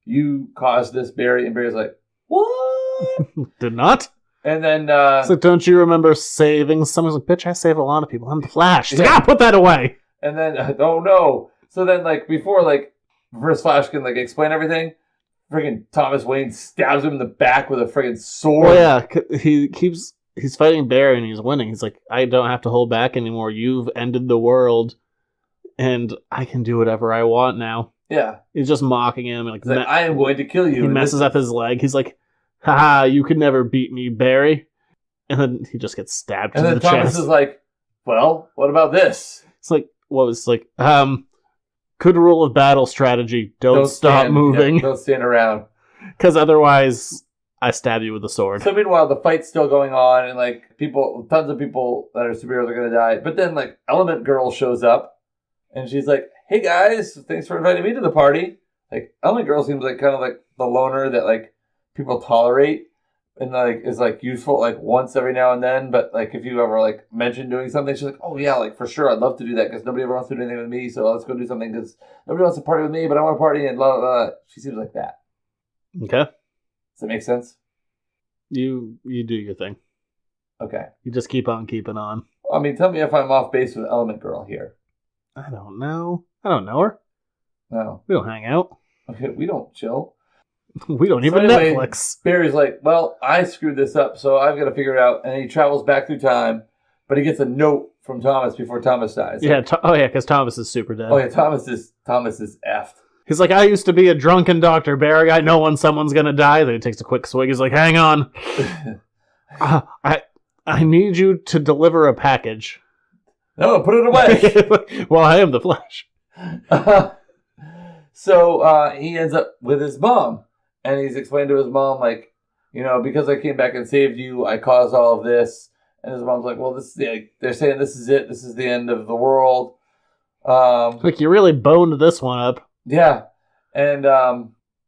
You caused this, Barry. And Barry's like, what? Did not? And then... so don't you remember saving someone's like, bitch, I save a lot of people. I'm the Flash. He's like, put that away. And then, oh no. So then, like, before, like, Reverse Flash can, like, explain everything, friggin' Thomas Wayne stabs him in the back with a friggin' sword. Oh, yeah. He's fighting Barry and he's winning. He's like, I don't have to hold back anymore. You've ended the world. And I can do whatever I want now. Yeah. He's just mocking him. Like, I am going to kill you. He messes up his leg. He's like, haha, you could never beat me, Barry. And then he just gets stabbed in the chest. And then Thomas is like, well, what about this? It's like, good rule of battle strategy. Don't stop moving. Yeah, don't stand around. Because otherwise, I stab you with a sword. So meanwhile, the fight's still going on, and like tons of people that are superheroes are going to die. But then like Element Girl shows up. And she's like, hey guys, thanks for inviting me to the party. Like, Element Girl seems like kind of like the loner that like people tolerate and like is like useful like once every now and then. But like if you ever like mention doing something, she's like, oh yeah, like for sure, I'd love to do that because nobody ever wants to do anything with me. So let's go do something because nobody wants to party with me, but I want to party and blah, blah, blah. She seems like that. Okay. Does that make sense? You do your thing. Okay. You just keep on keeping on. I mean, tell me if I'm off base with Element Girl here. I don't know. I don't know her. No. We don't hang out. Okay, we don't chill. We don't even anyway, Netflix. Barry's like, well, I screwed this up, so I've got to figure it out. And he travels back through time, but he gets a note from Thomas before Thomas dies. Yeah, because Thomas is super dead. Oh yeah, Thomas is effed. He's like, I used to be a drunken doctor, Barry. I know when someone's gonna die. Then he takes a quick swig. He's like, hang on. I need you to deliver a package. No, put it away. Well, I am the Flash. So he ends up with his mom. And he's explained to his mom, like, because I came back and saved you, I caused all of this. And his mom's like, well, they're saying this is it. This is the end of the world. Like, you really boned this one up. Yeah. And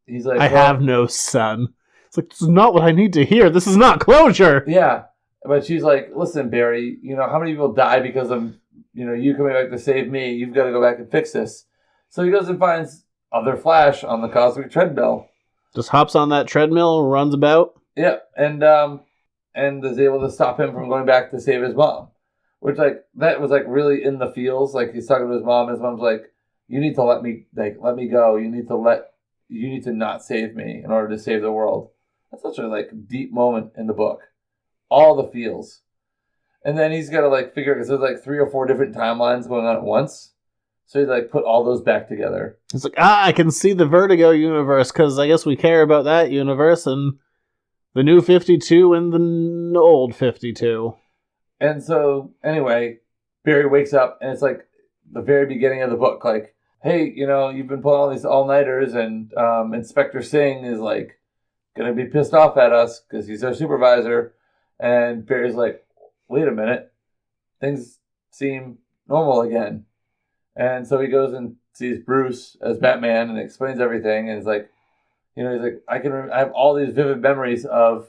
he's like, I have no son. It's like, this is not what I need to hear. This is not closure. Yeah. But she's like, listen, Barry, how many people die because of, you coming back to save me? You've got to go back and fix this. So he goes and finds other Flash on the cosmic treadmill. Just hops on that treadmill, runs about. Yeah, and is able to stop him from going back to save his mom. Which, that was, really in the feels. Like, he's talking to his mom, and his mom's like, you need to let me go. You need to not save me in order to save the world. That's such a, deep moment in the book. All the feels. And then he's got to, figure, because there's, 3 or 4 different timelines going on at once. So he put all those back together. It's like, I can see the Vertigo universe, because I guess we care about that universe, and the new 52 and the old 52. And so, anyway, Barry wakes up, and it's the very beginning of the book, hey, you've been pulling all these all-nighters, and Inspector Singh is, going to be pissed off at us, because he's our supervisor. And Barry's like, wait a minute, things seem normal again. And so he goes and sees Bruce as Batman and explains everything. And he's like, I have all these vivid memories of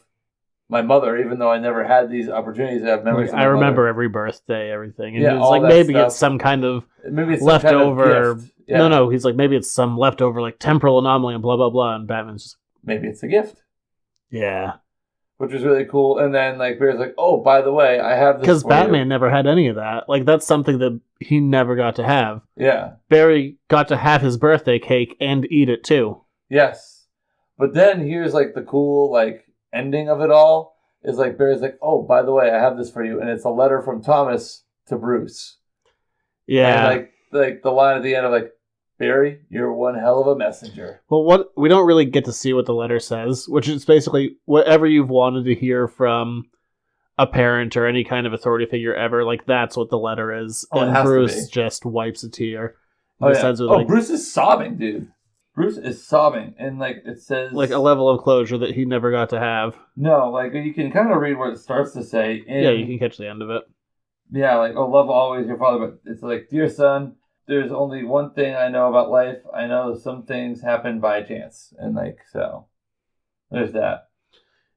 my mother, even though I never had these opportunities to have memories of my remember mother. every birthday, everything. And yeah, he's like, maybe it's some kind of leftover. Yeah. No, he's like, maybe it's some leftover, temporal anomaly and blah, blah, blah. And Batman's just, maybe it's a gift. Yeah. Which was really cool. And then, Barry's like, oh, by the way, I have this. Because Batman never had any of that. That's something that he never got to have. Yeah. Barry got to have his birthday cake and eat it too. Yes. But then here's, the cool, ending of it all is, Barry's like, oh, by the way, I have this for you. And it's a letter from Thomas to Bruce. Yeah. And, the line at the end of, Barry, you're one hell of a messenger. Well, we don't really get to see what the letter says, which is basically whatever you've wanted to hear from a parent or any kind of authority figure ever. That's what the letter is. Oh, and Bruce just wipes a tear. Oh, yeah. Bruce is sobbing, dude. Bruce is sobbing, and it says a level of closure that he never got to have. No, you can kind of read what it starts to say. Yeah, you can catch the end of it. Yeah, oh, love always your father, but it's dear son. There's only one thing I know about life. I know some things happen by chance. And, so, there's that.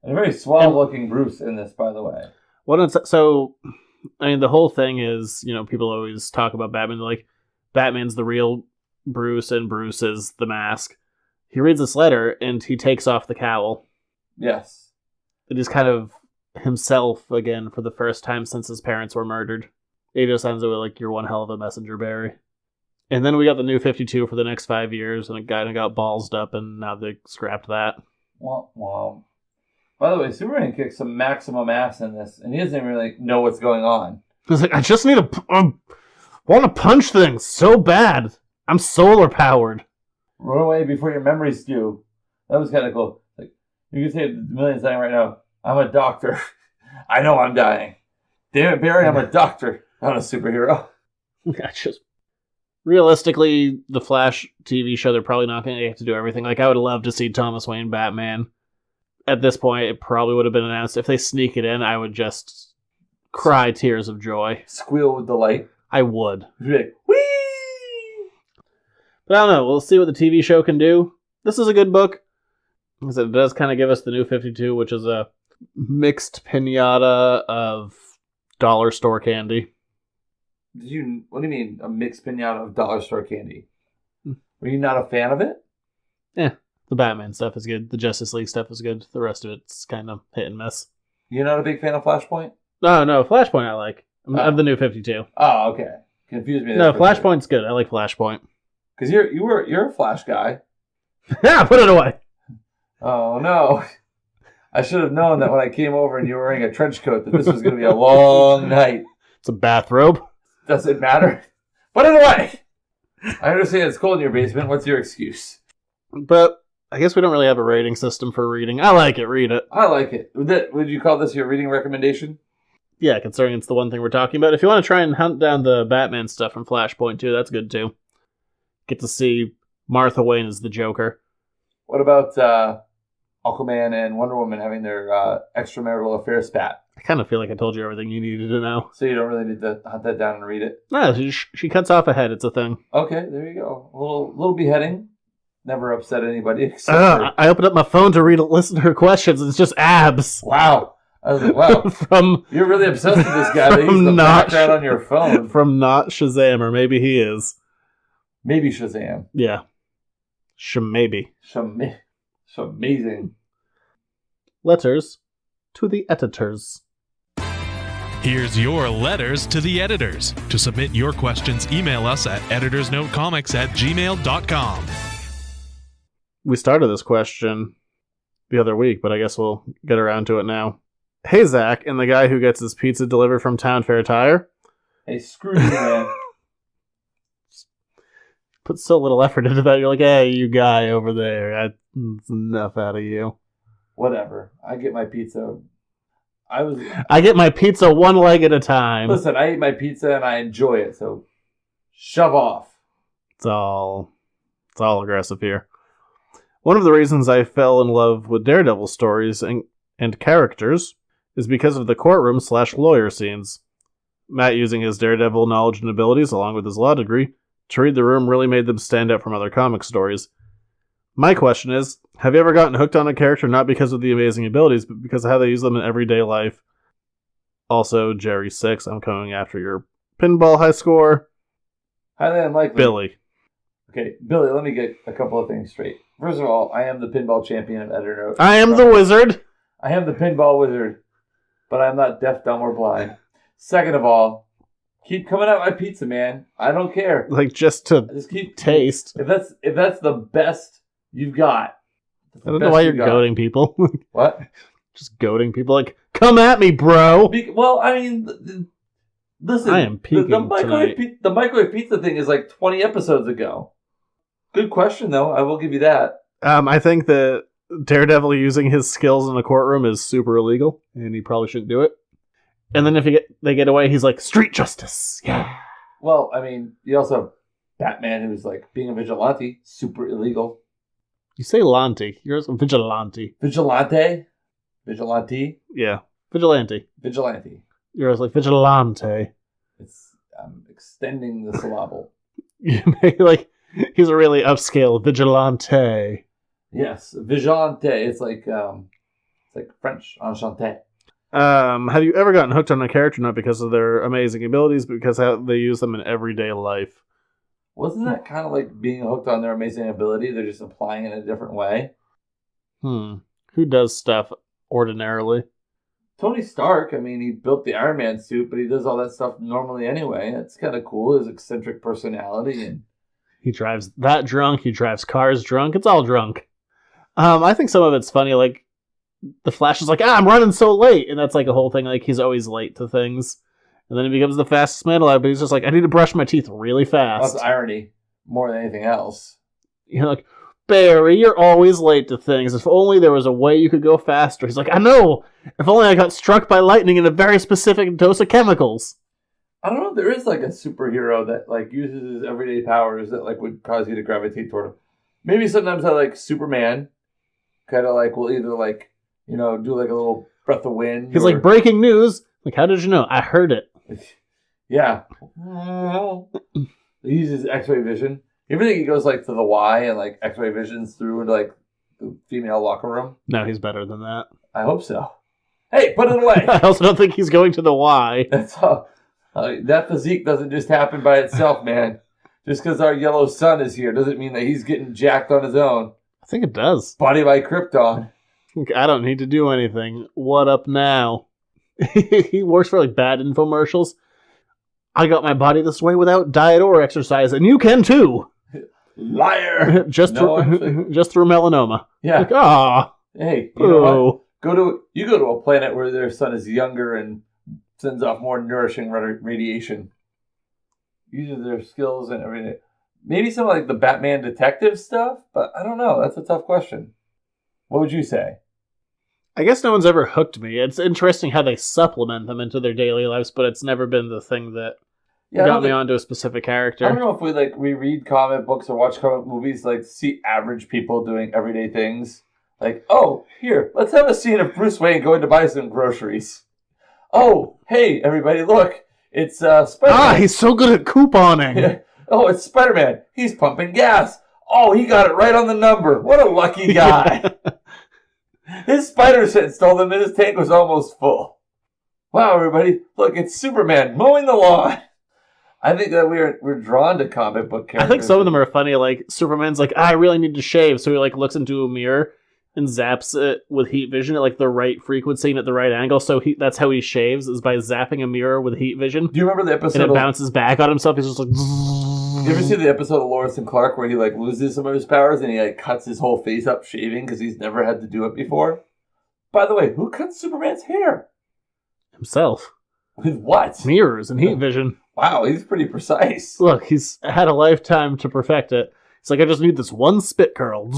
And a very suave-looking Bruce in this, by the way. The whole thing is, people always talk about Batman. They're like, Batman's the real Bruce, and Bruce is the mask. He reads this letter, and he takes off the cowl. Yes. It is kind of himself again for the first time since his parents were murdered. He just ends it with, you're one hell of a messenger, Barry. And then we got the new 52 for the next 5 years, and it kind of got ballsed up, and now they scrapped that. Well. By the way, Superman kicks some maximum ass in this, and he doesn't even really know what's going on. He's like, I just need want to punch things so bad. I'm solar powered. Run away before your memories do. That was kind of cool. You can say millions dying right now. I'm a doctor. I know I'm dying. Damn it, Barry, I'm a doctor, not a superhero. Realistically, the Flash TV show, they're probably not going to have to do everything. I would love to see Thomas Wayne Batman. At this point, it probably would have been announced. If they sneak it in, I would just cry tears of joy. Squeal with delight. I would. You'd be like, whee! But I don't know. We'll see what the TV show can do. This is a good book. Because it does kind of give us the new 52, which is a mixed pinata of dollar store candy. What do you mean, a mixed pinata of dollar store candy? Were you not a fan of it? Yeah, the Batman stuff is good. The Justice League stuff is good. The rest of it's kind of hit and miss. You're not a big fan of Flashpoint? No, Flashpoint I like. Of the new 52. Oh, okay. Confused me. No, Flashpoint's good. I like Flashpoint. Because you're a Flash guy. Yeah, put it away. Oh no! I should have known that when I came over and you were wearing a trench coat that this was going to be a long night. It's a bathrobe. Does it matter? Put it away. I understand it's cold in your basement. What's your excuse? But I guess we don't really have a rating system for reading. I like it. Read it. I like it. Would you call this your reading recommendation? Yeah, considering it's the one thing we're talking about. If you want to try and hunt down the Batman stuff from Flashpoint too, that's good too. Get to see Martha Wayne as the Joker. What about Aquaman and Wonder Woman having their extramarital affair spat? I kind of feel like I told you everything you needed to know. So you don't really need to hunt that down and read it? No, she cuts off a head. It's a thing. Okay, there you go. A little beheading. Never upset anybody except for... I opened up my phone to listen to her questions, and it's just abs. Wow. I was like, wow. You're really obsessed with this guy that he's the background on your phone. From not Shazam, or maybe he is. Maybe Shazam. Yeah. Maybe. Amazing. Letters to the editors. Here's your letters to the editors. To submit your questions, email us at editorsnotecomics@gmail.com. We started this question the other week, but I guess we'll get around to it now. Hey, Zach, and the guy who gets his pizza delivered from Town Fair Tire. Hey, screw you, man. Put so little effort into that. You're like, hey, you guy over there. That's enough out of you. Whatever. I get my pizza. I get my pizza one leg at a time. Listen, I eat my pizza and I enjoy it, so shove off. It's all aggressive here. One of the reasons I fell in love with Daredevil stories and characters is because of the courtroom/lawyer scenes. Matt, using his Daredevil knowledge and abilities, along with his law degree, to read the room really made them stand out from other comic stories. My question is, have you ever gotten hooked on a character not because of the amazing abilities, but because of how they use them in everyday life? Also, Jerry6, I'm coming after your pinball high score. Highly unlikely. Billy. Okay, Billy, let me get a couple of things straight. First of all, I am the pinball champion of Editor Note. I am the wizard. I am the pinball wizard, but I'm not deaf, dumb, or blind. Second of all, keep coming at my pizza, man. I don't care. Like, just keep taste. If that's the best you've got. I don't know why you're goading people. What? Just goading people. Like, come at me, bro. Well, I mean, listen. I am peaking the microwave pizza thing is like 20 episodes ago. Good question, though. I will give you that. I think that Daredevil using his skills in a courtroom is super illegal, and he probably shouldn't do it. And then if they get away, he's like, street justice. Yeah. Well, I mean, you also have Batman, who's like being a vigilante, super illegal. You say Lanti. You're a vigilante. Vigilante? Vigilante? Yeah. Vigilante. Vigilante. You're like vigilante. I'm extending the syllable. Like, he's a really upscale vigilante. Yes, vigilante. It's like French, enchanté. Have you ever gotten hooked on a character not because of their amazing abilities, but because how they use them in everyday life? Wasn't that kind of like being hooked on their amazing ability? They're just applying it in a different way. Who does stuff ordinarily? Tony Stark. I mean, he built the Iron Man suit, but he does all that stuff normally anyway. It's kind of cool. His eccentric personality, and he drives that drunk. He drives cars drunk. It's all drunk. I think some of it's funny. Like, the Flash is like, I'm running so late. And that's like a whole thing. Like, he's always late to things. And then he becomes the fastest man alive. But he's just like, I need to brush my teeth really fast. Well, that's irony more than anything else. You're like, Barry, you're always late to things. If only there was a way you could go faster. He's like, I know. If only I got struck by lightning in a very specific dose of chemicals. I don't know. There is like a superhero that like uses his everyday powers that like would cause you to gravitate toward him. Maybe sometimes I like Superman. Kind of like will either like, you know, do like a little breath of wind. He's like, breaking news. Like, how did you know? I heard it. Yeah. He uses X-ray vision. You ever think he goes like to the Y and like X-ray visions through into like the female locker room? No, he's better than that. I hope so. Hey, put it away. I also don't think he's going to the Y. That's all. That physique doesn't just happen by itself, man. Just because our yellow sun is here doesn't mean that he's getting jacked on his own. I think it does. Body by Krypton. I don't need to do anything. What up now? He works for like bad infomercials. I got my body this way without diet or exercise, and you can too. Liar. just No, through, actually. just through melanoma. Yeah. Like, ah. Hey, you know what? Oh. You go to a planet where their sun is younger and sends off more nourishing radiation. Uses their skills and everything. Maybe some like the Batman detective stuff, but I don't know. That's a tough question. What would you say? I guess no one's ever hooked me. It's interesting how they supplement them into their daily lives, but it's never been the thing that got me onto a specific character. I don't know if we read comic books or watch comic movies like see average people doing everyday things. Like, oh, here, let's have a scene of Bruce Wayne going to buy some groceries. Oh, hey, everybody, look, it's Spider-Man. He's so good at couponing. Oh, it's Spider-Man. He's pumping gas. Oh, he got it right on the number. What a lucky guy. His spider sense told him that his tank was almost full. Wow, everybody, look, it's Superman mowing the lawn. I think that we're drawn to comic book characters. I think some of them are funny. Like, Superman's like, I really need to shave. So he, like, looks into a mirror and zaps it with heat vision at, like, the right frequency and at the right angle. So that's how he shaves, is by zapping a mirror with heat vision. Do you remember the episode? And it bounces back on himself. He's just like... You ever see the episode of Lois and Clark where he, like, loses some of his powers and he, like, cuts his whole face up shaving because he's never had to do it before? By the way, who cuts Superman's hair? Himself. With what? Mirrors and heat vision. Wow, he's pretty precise. Look, he's had a lifetime to perfect it. It's like, I just need this one spit curl.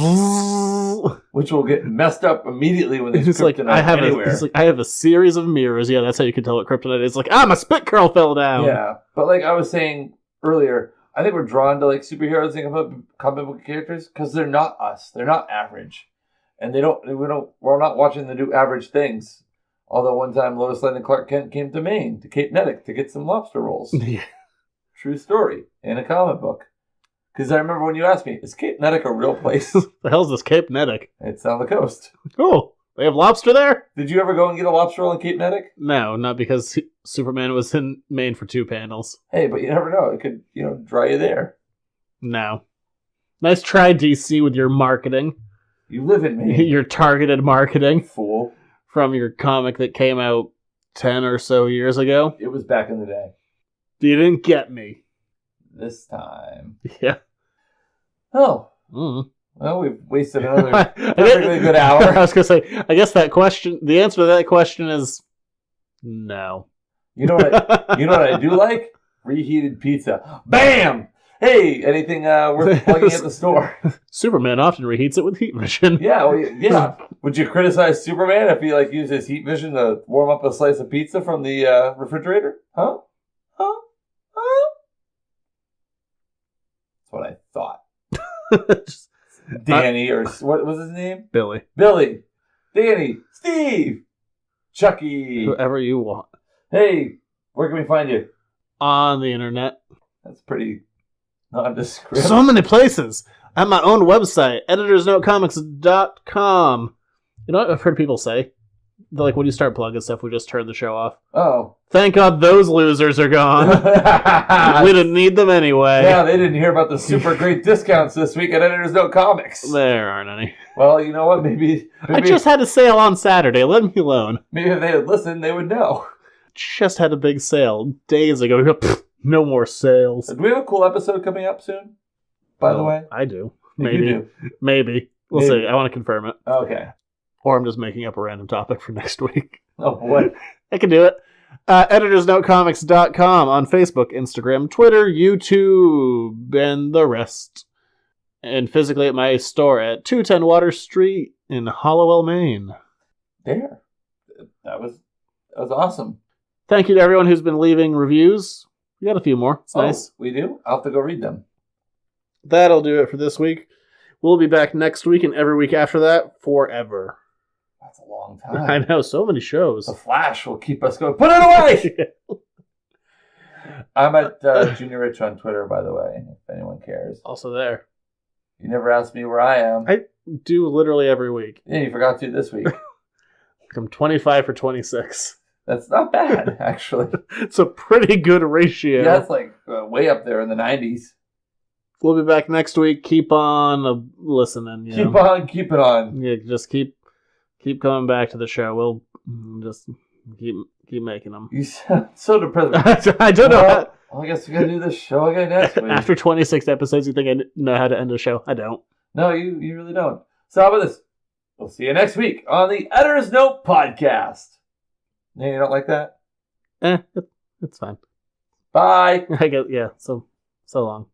Which will get messed up immediately when there's It's like, kryptonite anywhere. I have a series of mirrors. Yeah, that's how you can tell what kryptonite is. Like, my spit curl fell down. Yeah, but like I was saying earlier, I think we're drawn to like superheroes and comic book characters because they're not us. They're not average. And we're not watching them do average things. Although one time Lois Lane and Clark Kent came to Maine, to Cape Nettic, to get some lobster rolls. Yeah. True story in a comic book. Because I remember when you asked me, is Cape Nettic a real place? The hell's this Cape Nettic? It's on the coast. Oh, they have lobster there? Did you ever go and get a lobster roll in Cape Nettic? No, not because Superman was in Maine for 2 panels. Hey, but you never know. It could, dry you there. No. Nice try, DC, with your marketing. You live in Maine. Your targeted marketing. Fool. From your comic that came out 10 or so years ago. It was back in the day. You didn't get me. This time. Yeah. Oh. Mm. Well, we've wasted another perfectly good hour. I was going to say, I guess the answer to that question is no. You know what I do like? Reheated pizza. Bam! Hey, anything worth plugging at the store? Superman often reheats it with heat vision. Yeah. Would you criticize Superman if he uses heat vision to warm up a slice of pizza from the refrigerator? Huh? That's what I thought. Danny, or what was his name? Billy, Danny, Steve, Chucky, whoever you want. Hey, where can we find you? On the internet. That's pretty nondescript. So many places. I have my own website, editorsnotecomics.com. You know what I've heard people say? They're like, when you start plugging stuff, we just turn the show off. Oh. Thank God those losers are gone. We didn't need them anyway. Yeah, they didn't hear about the super great discounts this week at Editors Note Comics. There aren't any. Well, you know what? Maybe I just had a sale on Saturday. Let me alone. Maybe if they had listened, they would know. Just had a big sale days ago. No more sales. Do we have a cool episode coming up soon? By the way? I do. Maybe. Maybe. You do. Maybe. We'll see. I want to confirm it. Okay. Or I'm just making up a random topic for next week. Oh, boy. I can do it. EditorsNoteComics.com on Facebook, Instagram, Twitter, YouTube, and the rest. And physically at my store at 210 Water Street in Hollowell, Maine. There. That was awesome. Thank you to everyone who's been leaving reviews. We got a few more. It's nice. We do? I'll have to go read them. That'll do it for this week. We'll be back next week and every week after that forever. That's a long time. I know, so many shows. The Flash will keep us going. Put it away! I'm at Junior Rich on Twitter, by the way, if anyone cares. Also there. You never asked me where I am. I do literally every week. Yeah, you forgot to this week. I'm 25 for 26. That's not bad, actually. It's a pretty good ratio. Yeah, that's like way up there in the 90s. We'll be back next week. Keep on listening. Keep on keeping on. Yeah, just keep coming back to the show. We'll just keep making them. You sound so depressed. I don't know. Well, I guess we gotta do this show again next week. After 26 episodes, you think I know how to end a show? I don't. No, you really don't. So how about this? We'll see you next week on the Editor's Note Podcast. You don't like that? It's fine. Bye. I guess, yeah, so long.